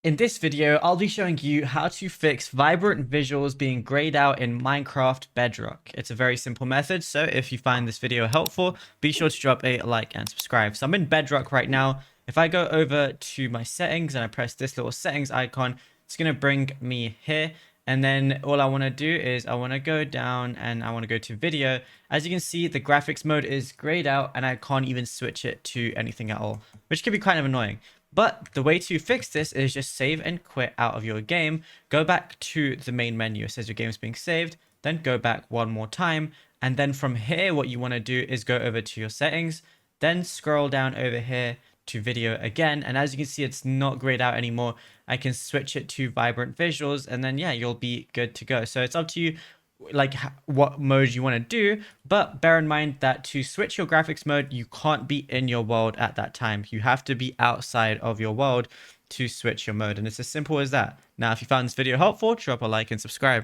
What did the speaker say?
In this video, I'll be showing you how to fix vibrant visuals being grayed out in Minecraft Bedrock. It's a very simple method, so if you find this video helpful, be sure to drop a like and subscribe. So I'm in Bedrock right now. If I go over to my settings and I press this little settings icon, it's going to bring me here. And then all I want to do is I want to go down and I want to go to video. As you can see, the graphics mode is grayed out and I can't even switch it to anything at all, which can be kind of annoying. But the way to fix this is just save and quit out of your game. Go back to the main menu. It says your game's being saved. Then go back one more time. And then from here, what you want to do is go over to your settings. Then scroll down over here to video again. And as you can see, it's not grayed out anymore. I can switch it to vibrant visuals. And then, yeah, you'll be good to go. So it's up to you like what mode you want to do, but bear in mind that to switch your graphics mode, you can't be in your world at that time. You have to be outside of your world to switch your mode, and it's as simple as that. Now, if you found this video helpful, drop a like and subscribe.